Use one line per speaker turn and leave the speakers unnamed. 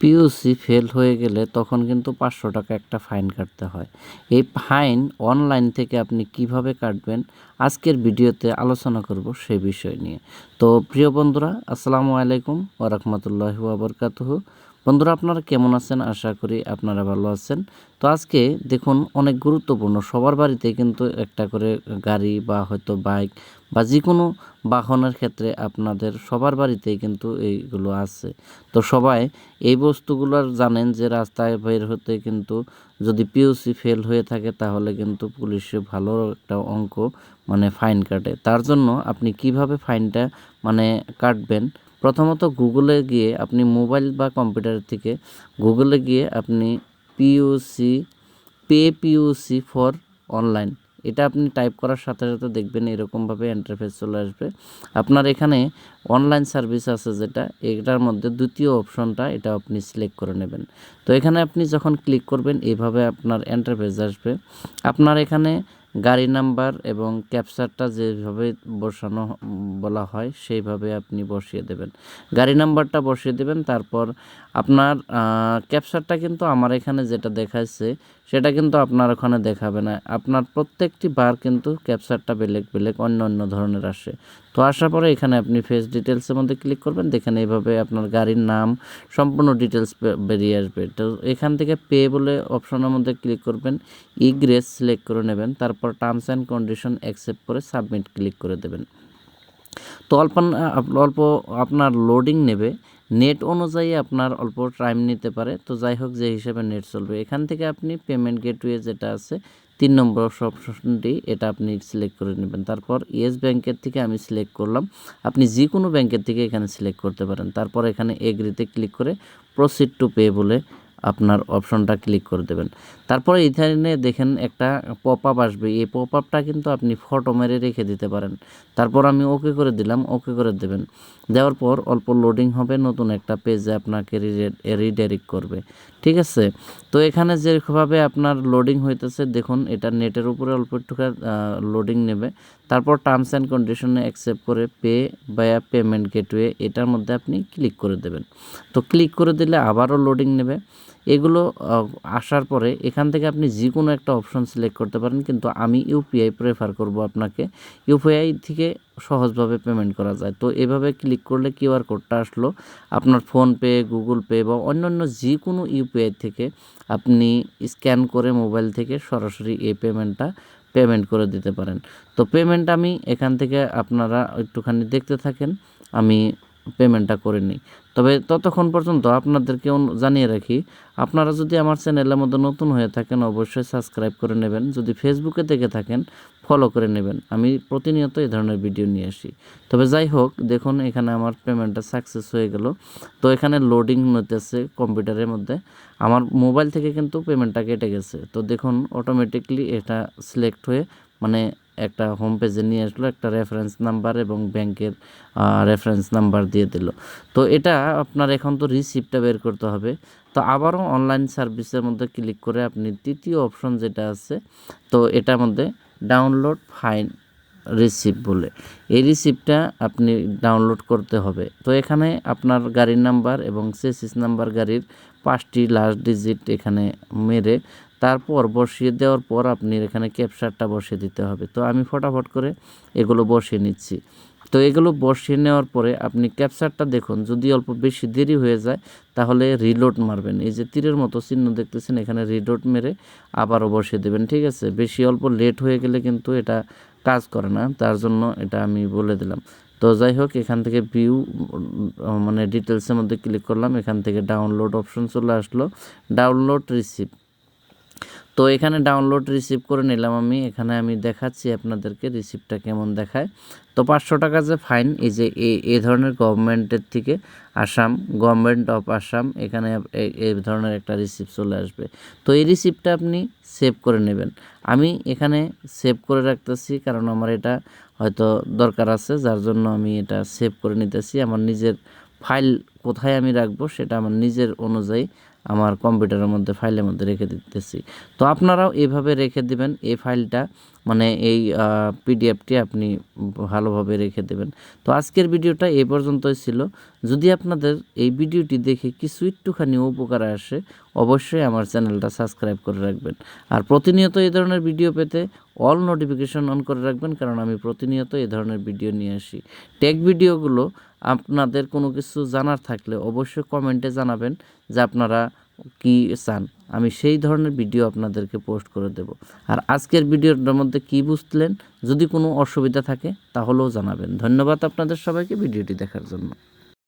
পিইউসি fail হয়ে গেলে তখন কিন্তু ৫০০ টাকা একটা ফাইন কাটতে হয়। এই ফাইন অনলাইন থেকে আপনি কিভাবে কাটবেন আজকের ভিডিওতে আলোচনা করব সেই বিষয় নিয়ে। তো প্রিয় বন্ধুরা, আসসালামু আলাইকুম ওয়া রাহমাতুল্লাহি ওয়া বারাকাতুহু। বন্ধুরা, আপনারা কেমন আছেন? আশা করি আপনারা ভালো আছেন। তো আজকে দেখুন, অনেক গুরুত্বপূর্ণ, সবার বাড়িতে কিন্তু একটা করে গাড়ি বা হয়তো বাইক বা যেকোনো বাহনের ক্ষেত্রে আপনাদের সবার বাড়িতেই কিন্তু এইগুলো আছে। তো সবাই এই বস্তুগুলোর জানেন যে রাস্তায় বের হতে কিন্তু যদি পিইউসি ফেল হয়ে থাকে তাহলে কিন্তু পুলিশে ভালো একটা অঙ্ক ফাইন কাটে। তার জন্য আপনি কিভাবে ফাইনটা কাটবেন, প্রথমত গুগলে গিয়ে আপনি মোবাইল বা কম্পিউটার থেকে গুগলে গিয়ে আপনি পিইউসি পিইউসি ফর অনলাইন এটা আপনি টাইপ করার সাথে সাথে দেখবেন এরকমভাবে ইন্টারফেস চলে আসবে। আপনার এখানে অনলাইন সার্ভিস আছে যেটা, এটার মধ্যে দ্বিতীয় অপশনটা এটা আপনি সিলেক্ট করে নেবেন। তো এখানে আপনি যখন ক্লিক করবেন এইভাবে আপনার ইন্টারফেস আসবে। আপনার এখানে গাড়ি নাম্বার এবং ক্যাপচারটা যেভাবে বসানো বলা হয় সেইভাবে আপনি বসিয়ে দেবেন। গাড়ি নাম্বারটা বসিয়ে দেবেন, তারপর আপনার ক্যাপচারটা কিন্তু আমার এখানে যেটা দেখাচ্ছে সেটা কিন্তু আপনার ওখানে দেখাবে না। আপনার প্রত্যেকটি বার কিন্তু ক্যাপচারটা বেলেগ অন্য অন্য ধরনের আসে। তো আসার পরে এখানে আপনি ফেস ডিটেলসের মধ্যে ক্লিক করবেন, দেখেন এইভাবে আপনার গাড়ির নাম সম্পূর্ণ ডিটেলস বেরিয়ে আসবে। তো এখান থেকে পে বলে অপশনের মধ্যে ক্লিক করবেন, ইগ্রেস সিলেক্ট করে নেবেন, তারপর টার্মস অ্যান্ড কন্ডিশন অ্যাকসেপ্ট করে সাবমিট ক্লিক করে দেবেন। তো অল্প আপনার লোডিং নেবে, নেট অনুযায়ী আপনার অল্প টাইম নিতে পারে। তো যাই হোক, যে হিসেবে নেট চলবে এখান থেকে আপনি পেমেন্ট গেটওয়ে যেটা আছে ৩ নম্বর অপশনটি এটা আপনি সিলেক্ট করে নেবেন। তারপর ইয়েস ব্যাংকের থেকে আমি সিলেক্ট করলাম, আপনি যে কোনো ব্যাংকের থেকে এখানে সিলেক্ট করতে পারেন। তারপর এখানে এগ্রিতে ক্লিক করে প্রসিড টু পে বলে আপনার অপশনটা ক্লিক করে দেবেন। তারপরে এখানে দেখেন একটা পপ আপ আসবে, এই পপ আপটা কিন্তু আপনি ফটো মেরে রেখে দিতে পারেন। তারপর আমি ওকে করে দিলাম, ওকে করে দেবেন। দেওয়ার পর অল্প লোডিং হবে, নতুন একটা পেজে আপনাকে রিডাইরেক্ট করবে, ঠিক আছে। তো এখানে যেভাবে আপনার লোডিং হইতেছে দেখুন, এটা নেটের উপরে অল্প একটু লোডিং নেবে। তারপর টার্মস অ্যান্ড কন্ডিশনে অ্যাকসেপ্ট করে পে বায়া পেমেন্ট গেটওয়ে এটার মধ্যে আপনি ক্লিক করে দেবেন। তো ক্লিক করে দিলে আবারও লোডিং নেবে। এগুলো আসার পরে এখান থেকে আপনি যে কোনো একটা অপশন সিলেক্ট করতে পারেন, কিন্তু আমি ইউপিআই প্রেফার করব আপনাকে। ইউপিআই থেকে সহজভাবে পেমেন্ট করা যায়। তো এভাবে ক্লিক করলে কিউআর কোডটা আসলো, আপনার ফোনপে, গুগল পে বা অন্যান্য যে কোনো ইউপিআই থেকে আপনি স্ক্যান করে মোবাইল থেকে সরাসরি এই পেমেন্ট করে দিতে পারেন। তো পেমেন্ট আমি এখান থেকে আপনারা একটুখানি দেখতে থাকেন, আমি পেমেন্টটা করে নিই। তবে ততক্ষণ পর্যন্ত আপনাদেরকে জানিয়ে রাখি, আপনারা যদি আমার চ্যানেলের মধ্যে নতুন হয়ে থাকেন অবশ্যই সাবস্ক্রাইব করে নেবেন, যদি ফেসবুকে দেখে থাকেন ফলো করে নেবেন। আমি প্রতিনিয়ত এই ধরনের ভিডিও নিয়ে আসি। তবে যাই হোক, দেখুন এখানে আমার পেমেন্টটা সাকসেস হয়ে গেল। তো এখানে লোডিং হতেছে কম্পিউটারের মধ্যে, আমার মোবাইল থেকে কিন্তু পেমেন্টটা কেটে গেছে। তো দেখুন অটোমেটিকলি এটা সিলেক্ট হয়ে একটা হোম পেজে নিয়ে আসলো, একটা রেফারেন্স নাম্বার এবং ব্যাংকের রেফারেন্স নাম্বার দিয়ে দিল। তো এটা আপনার এখন তো রিসিপ্টটা বের করতে হবে। তো আবারও অনলাইন সার্ভিসের মধ্যে ক্লিক করে আপনি তৃতীয় অপশন যেটা আছে, তো এটার মধ্যে ডাউনলোড ফাইন রিসিপ্ট বলে এই রিসিপ্টটা আপনি ডাউনলোড করতে হবে। তো এখানে আপনার গাড়ির নাম্বার এবং চেসিস নাম্বার গাড়ির 5টি লাস্ট ডিজিট এখানে মেরে তারপর বসিয়ে দেওয়ার পর আপনি এখানে ক্যাপচারটা বসিয়ে দিতে হবে। তো আমি ফটাফট করে এগুলো বসিয়ে নিচ্ছি। তো এগুলো বসিয়ে নেওয়ার পরে আপনি ক্যাপচারটা দেখুন, যদি অল্প বেশি দেরি হয়ে যায় তাহলে রিলোড মারবেন, এই যে তীরের মতো চিহ্ন দেখতেছেন এখানে রিলোড মেরে আবারও বসিয়ে দেবেন, ঠিক আছে। বেশি অল্প লেট হয়ে গেলে কিন্তু এটা কাজ করে না, তার জন্য এটা আমি বলে দিলাম। তো যাই হোক, এখান থেকে ভিউ ডিটেলসের মধ্যে ক্লিক করলাম, এখান থেকে ডাউনলোড অপশন চলে আসলো, ডাউনলোড রিসিপ্ট। তো এখানে ডাউনলোড রিসিভ করে নিলাম আমি, এখানে আমি দেখাচ্ছি আপনাদেরকে রিসিপ্টটা কেমন দেখায়। তো 500 টাকা যে ফাইন, এই যে এই ধরনের গভর্নমেন্টের থেকে গভর্নমেন্ট অফ আসাম, এখানে এই ধরনের একটা রিসিপ্ট চলে আসবে। তো এই রিসিপ্টটা আপনি সেভ করে নেবেন। আমি এখানে সেভ করে রাখতেছি কারণ আমার এটা হয়তো দরকার আছে, যার জন্য আমি এটা সেভ করে নিতেছি। আমার নিজের ফাইল কোথায় আমি রাখবো সেটা আমার নিজের অনুযায়ী আমার কম্পিউটারের মধ্যে ফাইলের মধ্যে রেখে দিতেছি। তো আপনারাও এভাবে রেখে দিবেন এই ফাইলটা, মানে এই পিডিএফটি আপনি ভালোভাবে রেখে দেবেন। তো আজকের ভিডিওটা এই পর্যন্তই ছিল। যদি আপনাদের এই ভিডিওটি দেখে কিছু একটুখানি উপকার আসে, অবশ্যই আমার চ্যানেলটা সাবস্ক্রাইব করে রাখবেন। আর প্রতিনিয়ত এই ধরনের ভিডিও পেতে অল নোটিফিকেশন অন করে রাখবেন, কারণ আমি প্রতিনিয়ত এই ধরনের ভিডিও নিয়ে আসি। টেক ভিডিওগুলো আপনাদের কোনো কিছু জানার থাকলে অবশ্যই কমেন্টে জানাবেন যে আপনারা কি চান, আমি সেই ধরনের ভিডিও আপনাদেরকে পোস্ট করে দেব। আর আজকের ভিডিওটার মধ্যে কি বুঝলেন, যদি কোনো অসুবিধা থাকে তাহলেও জানাবেন। ধন্যবাদ আপনাদের সবাইকে ভিডিওটি দেখার জন্য।